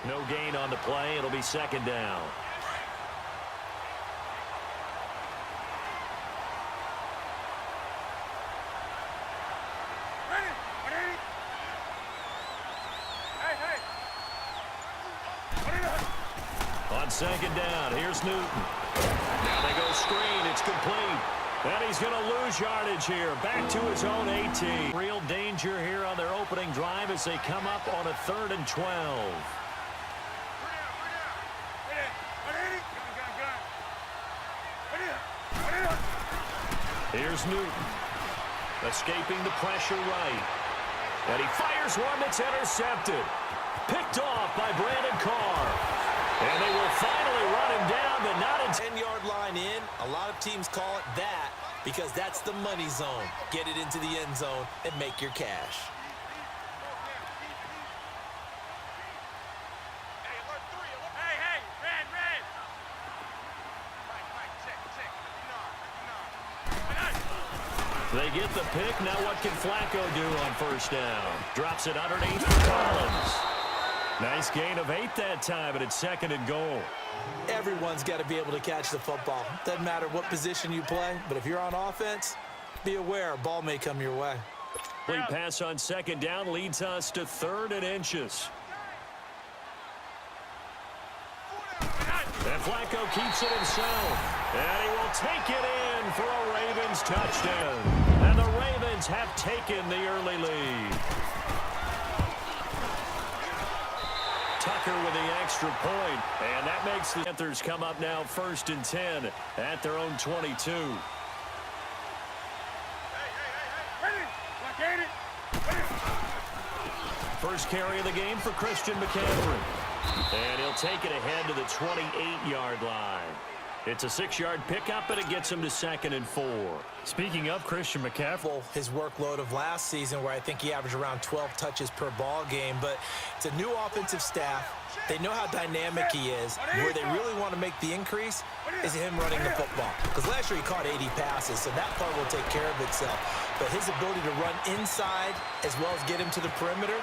No gain on the play. It'll be second down. On second down, here's Newton. Now they go screen. It's complete. And he's going to lose yardage here. Back to his own 18. Real danger here on their opening drive as they come up on a 3rd and 12. Here's Newton. Escaping the pressure right. And he fires one that's intercepted. Picked off by Brandon Carr. And they will finally run him down, but not a 10-yard line in. A lot of teams call it that because that's the money zone. Get it into the end zone and make your cash. They get the pick. Now what can Flacco do on first down? Drops it underneath for Collins. Nice gain of 8 that time, and it's 2nd and goal. Everyone's got to be able to catch the football. Doesn't matter what position you play, but if you're on offense, be aware a ball may come your way. Complete pass on 2nd down leads us to 3rd and inches. And Flacco keeps it himself. And he will take it in for a Ravens touchdown. And the Ravens have taken the early lead. Tucker with the extra point, and that makes the Panthers come up now 1st and 10 at their own 22. First carry of the game for Christian McCaffrey. And he'll take it ahead to the 28-yard line. It's a 6-yard pickup, and it gets him to 2nd and 4. Speaking of Christian McCaffrey, his workload of last season where I think he averaged around 12 touches per ball game, but it's a new offensive staff. They know how dynamic he is. Where they really want to make the increase is him running the football. Because last year he caught 80 passes, so that part will take care of itself. But his ability to run inside as well as get him to the perimeter,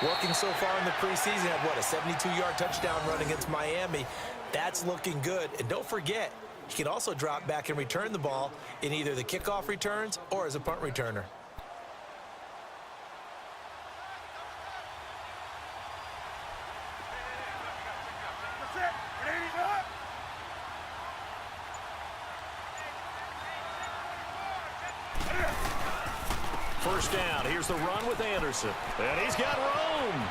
working so far in the preseason, had what, a 72-yard touchdown run against Miami. That's looking good. And don't forget, he can also drop back and return the ball in either the kickoff returns or as a punt returner. First down. Here's the run with Anderson. And he's got room.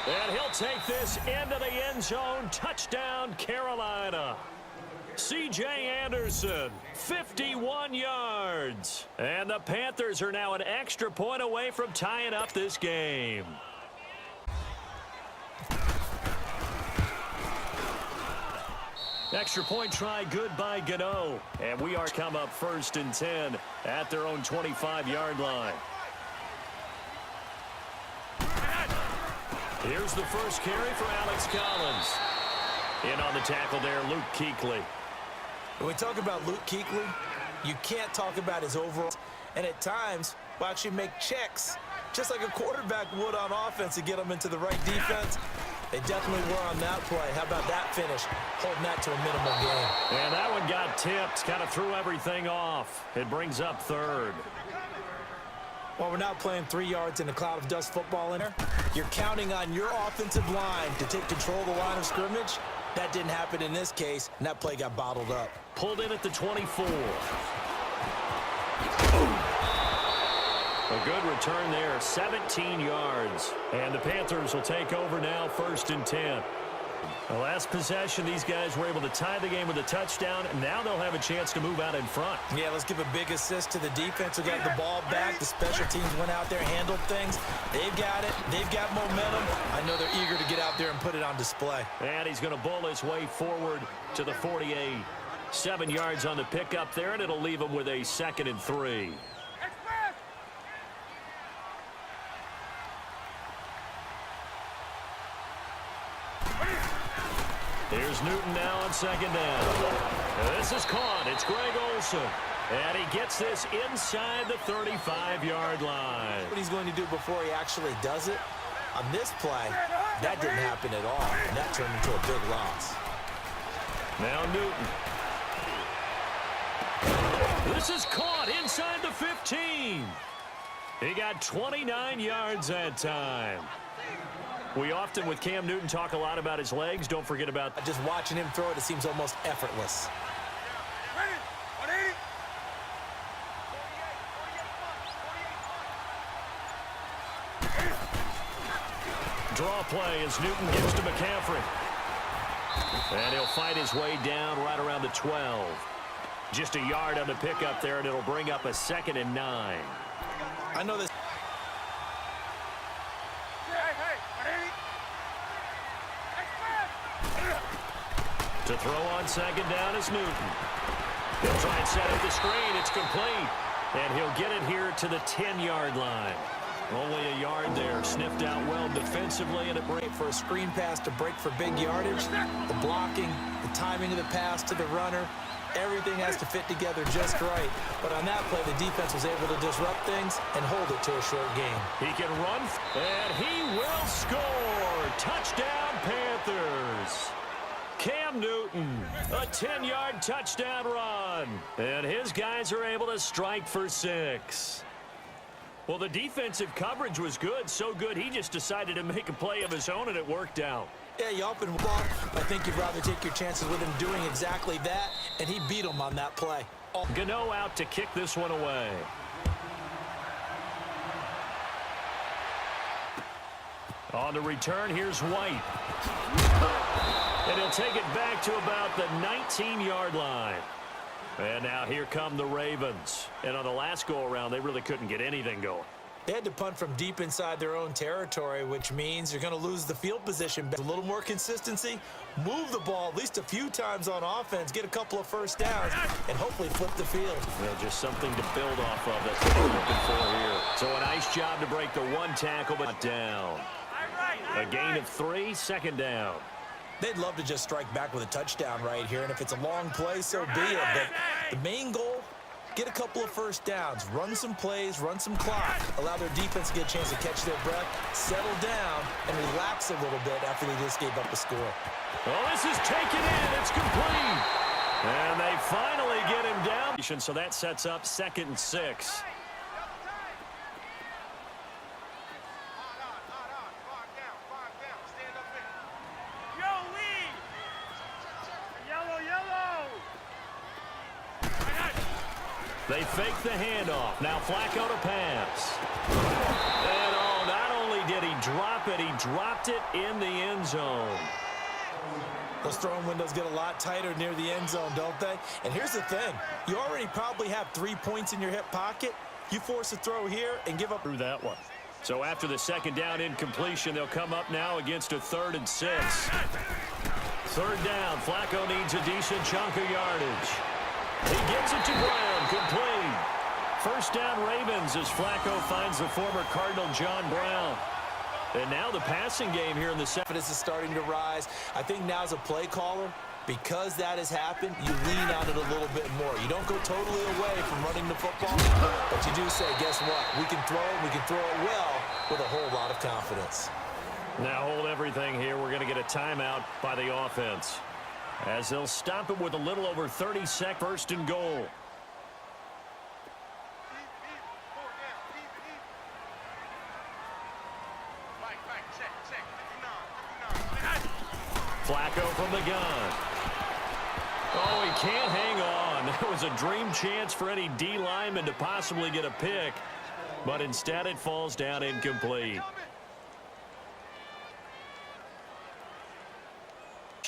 And he'll take this into the end zone. Touchdown, Carolina. C.J. Anderson, 51 yards. And the Panthers are now an extra point away from tying up this game. Extra point try good by Gano. And we are come up 1st and 10 at their own 25-yard line. Here's the first carry for Alex Collins. In on the tackle there, Luke Kuechly. When we talk about Luke Kuechly, you can't talk about his overall. And at times, will actually make checks, just like a quarterback would on offense to get them into the right defense. They definitely were on that play. How about that finish? Holding that to a minimal gain. And that one got tipped. Kind of threw everything off. It brings up 3rd. While we're not playing 3 yards in a cloud of dust football in there, you're counting on your offensive line to take control of the line of scrimmage. That didn't happen in this case, and that play got bottled up. Pulled in at the 24. A good return there, 17 yards. And the Panthers will take over now, 1st and 10. The last possession, these guys were able to tie the game with a touchdown, and now they'll have a chance to move out in front. Yeah, let's give a big assist to the defense who got the ball back. The special teams went out there, handled things. They've got it. They've got momentum. I know they're eager to get out there and put it on display. And he's going to bull his way forward to the 48. 7 yards on the pickup there, and it'll leave him with a 2nd and 3. Here's Newton now on 2nd down. This is caught. It's Greg Olsen. And he gets this inside the 35-yard line. What he's going to do before he actually does it. On this play, that didn't happen at all, and that turned into a big loss. Now Newton. This is caught inside the 15. He got 29 yards that time. We often, with Cam Newton, talk a lot about his legs. Don't forget about just watching him throw it seems almost effortless. Draw play as Newton gives to McCaffrey. And he'll fight his way down right around the 12. Just a yard on the pickup there, and it'll bring up a 2nd and 9. I know this. To throw on 2nd down is Newton. He'll try and set up the screen. It's complete. And he'll get it here to the 10-yard line. Only a yard there, sniffed out well defensively, and a break for a screen pass to break for big yardage. The blocking, the timing of the pass to the runner, everything has to fit together just right. But on that play, the defense was able to disrupt things and hold it to a short game. He can run, and he will score. Touchdown, Panthers. Cam Newton, a 10-yard touchdown run. And his guys are able to strike for 6. Well, the defensive coverage was good, so good he just decided to make a play of his own, and it worked out. Yeah, you open the ball. I think you'd rather take your chances with him doing exactly that, and he beat him on that play. Gano out to kick this one away. On the return, here's White. And he'll take it back to about the 19-yard line. And now here come the Ravens. And on the last go-around, they really couldn't get anything going. They had to punt from deep inside their own territory, which means you're going to lose the field position. A little more consistency, move the ball at least a few times on offense, get a couple of first downs, and hopefully flip the field. Well, just something to build off of. That's what we're looking for here. So a nice job to break the one tackle, but not down. A gain of 3, 2nd down. They'd love to just strike back with a touchdown right here, and if it's a long play, so be it. But the main goal, get a couple of first downs, run some plays, run some clock, allow their defense to get a chance to catch their breath, settle down, and relax a little bit after they just gave up a score. Well, this is taken in. It's complete. And they finally get him down. So that sets up 2nd and 6. They fake the handoff. Now Flacco to pass. And not only did he drop it, he dropped it in the end zone. Those throwing windows get a lot tighter near the end zone, don't they? And here's the thing. You already probably have 3 points in your hip pocket. You force a throw here and give up through that one. So after the 2nd down incompletion, they'll come up now against a 3rd and 6. 3rd down. Flacco needs a decent chunk of yardage. He gets it to Brown, complete. 1st down Ravens as Flacco finds the former Cardinal John Brown. And now the passing game here in the second. This is starting to rise. I think now as a play caller, because that has happened, you lean on it a little bit more. You don't go totally away from running the football, but you do say, guess what? We can throw it well with a whole lot of confidence. Now hold everything here. We're going to get a timeout by the offense, as they'll stop it with a little over 30 seconds. 1st and goal. Flacco from the gun. Oh, he can't hang on. That was a dream chance for any D lineman to possibly get a pick, but instead it falls down incomplete.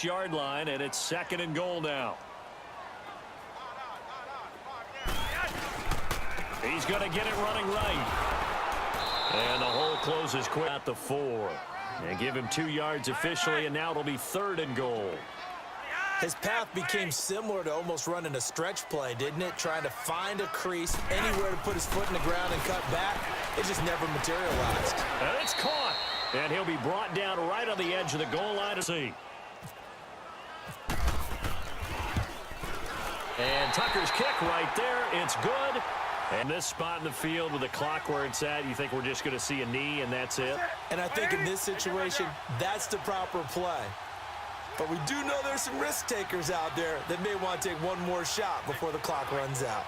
Yard line, and it's 2nd and goal now. He's going to get it running right. And the hole closes quick at the 4. And give him 2 yards officially, and now it'll be 3rd and goal. His path became similar to almost running a stretch play, didn't it? Trying to find a crease, anywhere to put his foot in the ground and cut back. It just never materialized. And it's caught. And he'll be brought down right on the edge of the goal line to see. And Tucker's kick right there. It's good. And this spot in the field with the clock where it's at, you think we're just going to see a knee and that's it? And I think in this situation, that's the proper play. But we do know there's some risk takers out there that may want to take one more shot before the clock runs out.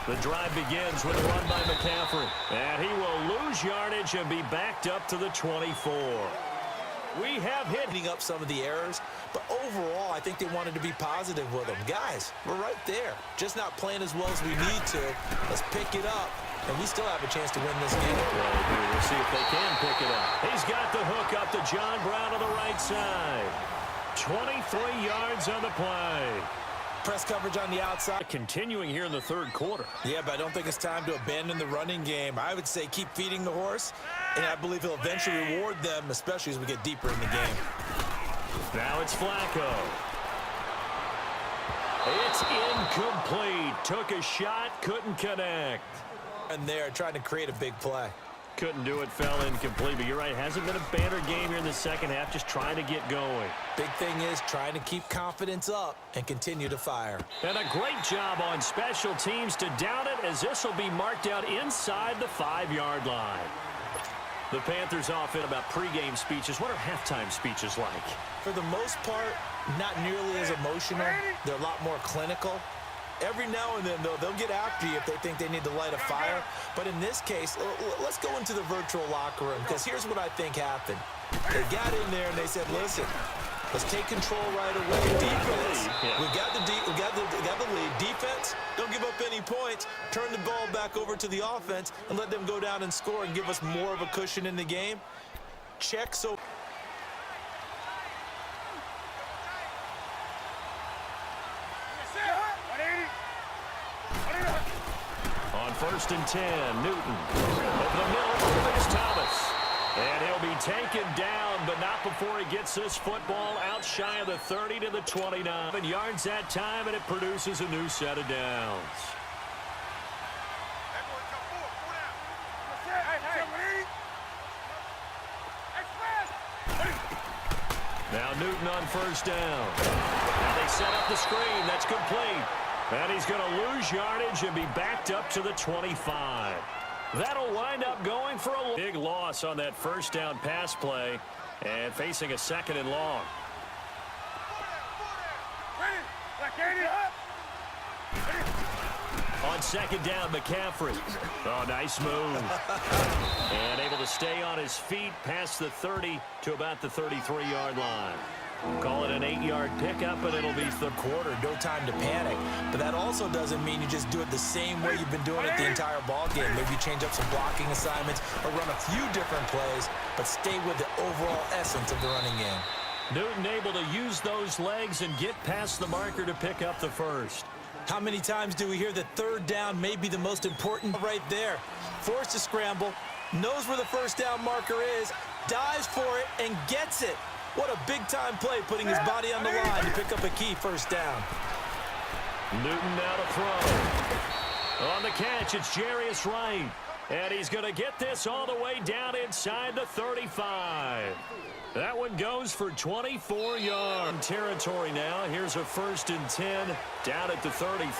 The drive begins with a run by McCaffrey. And he will lose yardage and be backed up to the 24. We have hitting up some of the errors, but overall, I think they wanted to be positive with them. Guys, we're right there. Just not playing as well as we need to. Let's pick it up, and we still have a chance to win this game. We'll see if they can pick it up. He's got the hook up to John Brown on the right side. 23 yards on the play. Press coverage on the outside. Continuing here in the third quarter. Yeah, but I don't think it's time to abandon the running game. I would say keep feeding the horse, and I believe he'll eventually reward them, especially as we get deeper in the game. Now it's Flacco. It's incomplete. Took a shot, couldn't connect. And they're trying to create a big play. Couldn't do it, fell incomplete. But you're right, hasn't been a banner game here in the second half, just trying to get going. Big thing is trying to keep confidence up and continue to fire. And a great job on special teams to down it, as this will be marked out inside the 5-yard line. The Panthers off in about pregame speeches. What are halftime speeches like? For the most part, not nearly as emotional. They're a lot more clinical. Every now and then, though, they'll get after you if they think they need to light a fire. But in this case, let's go into the virtual locker room, because here's what I think happened. They got in there and they said, listen, let's take control right away. Defense, we got the lead. Defense, don't give up any points. Turn the ball back over to the offense and let them go down and score and give us more of a cushion in the game. Check so... First and 10, Newton. Over the middle, there's Thomas. And he'll be taken down, but not before he gets this football out shy of the 30 to the 29. Yards that time, and it produces a new set of downs. Now Newton on first down. Now they set up the screen. That's complete. And he's going to lose yardage and be backed up to the 25. That'll wind up going for a big loss on that first down pass play and facing a second and long. On second down, McCaffrey. Oh, nice move. And able to stay on his feet past the 30 to about the 33-yard line. Call it an 8-yard pickup, and it'll be third quarter. No time to panic. But that also doesn't mean you just do it the same way you've been doing it the entire ball game. Maybe change up some blocking assignments or run a few different plays, but stay with the overall essence of the running game. Newton able to use those legs and get past the marker to pick up the first. How many times do we hear that third down may be the most important? Right there. Forced to scramble, knows where the first down marker is, dives for it, and gets it. What a big-time play, putting his body on the line to pick up a key first down. Newton now to throw. On the catch, it's Jarius Wright. And he's going to get this all the way down inside the 35. That one goes for 24-yard territory now. Here's a first and 10 down at the 33.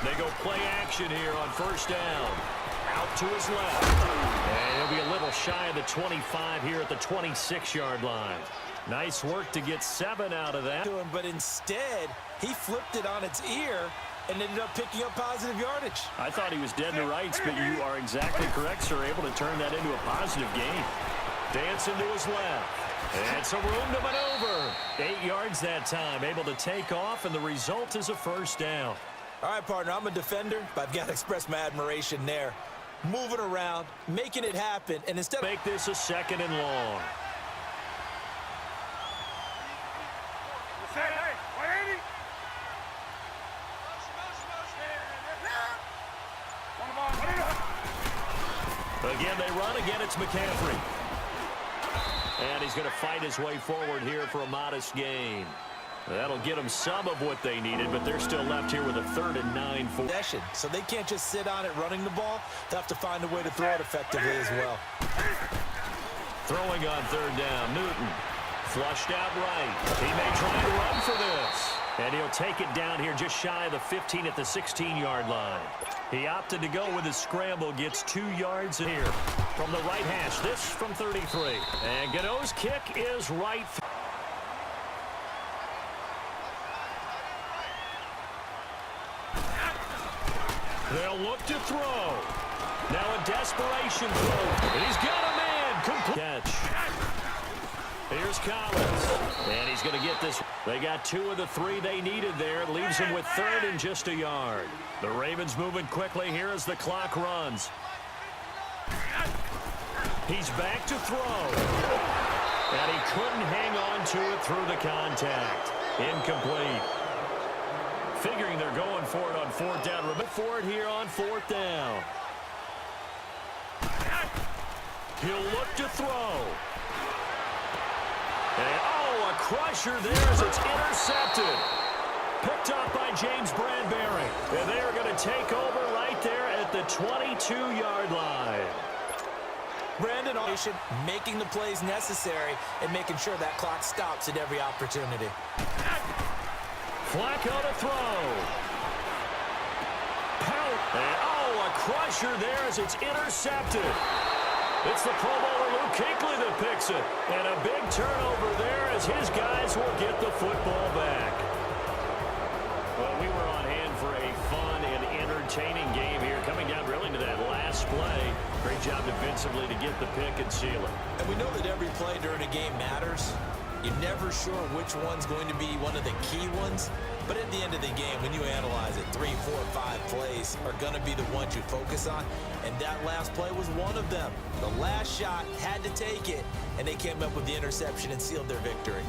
They go play action here on first down. Out to his left. And he'll be a little shy of the 25 here at the 26-yard line. Nice work to get 7 out of that. But instead, he flipped it on its ear and ended up picking up positive yardage. I thought he was dead to rights, but you are exactly correct, sir. Able to turn that into a positive gain. Dancing to his left. And some room to maneuver. 8 yards that time. Able to take off, and the result is a first down. All right, partner, I'm a defender, but I've got to express my admiration there. Moving around, making it happen, and instead of... Make this a second and long. Again, they run. Again, it's McCaffrey. And he's going to fight his way forward here for a modest gain. That'll get them some of what they needed, but they're still left here with a 3rd and 9 for possession. So they can't just sit on it running the ball. They'll have to find a way to throw it effectively as well. Throwing on 3rd down, Newton. Flushed out right. He may try and run for this. And he'll take it down here just shy of the 15 at the 16-yard line. He opted to go with his scramble, gets 2 yards here. From the right hash, this from 33. And Gano's kick is right. They'll look to throw. Now a desperation throw. And he's got a man. Complete catch. Here's Collins. And he's going to get this. They got 2 of the 3 they needed there. It leaves them with 3rd and just a yard. The Ravens moving quickly here as the clock runs. He's back to throw. And he couldn't hang on to it through the contact. Incomplete. Figuring they're going for it on 4th down. Remember for it here on 4th down. He'll look to throw. And, oh, a crusher there as it's intercepted. Picked up by James Bradbury. And they are going to take over right there at the 22-yard line. Brandon Automation making the plays necessary and making sure that clock stops at every opportunity. Flacco to throw. And, oh, a crusher there as it's intercepted. It's the Pro Bowler Luke Kuechly that picks it. And a big turnover there as his guys will get the football back. Well, we were on hand for a fun and entertaining game here. Coming down really to that last play. Great job defensively to get the pick and seal it. And we know that every play during a game matters. You're never sure which one's going to be one of the key ones. But at the end of the game, when you analyze it, 3, 4, 5 plays are going to be the ones you focus on. And that last play was one of them. The last shot had to take it, and they came up with the interception and sealed their victory.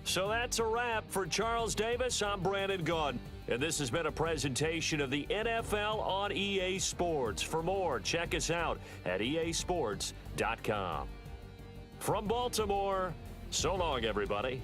So that's a wrap for Charles Davis. I'm Brandon Gaudin. And this has been a presentation of the NFL on EA Sports. For more, check us out at easports.com. From Baltimore, so long, everybody.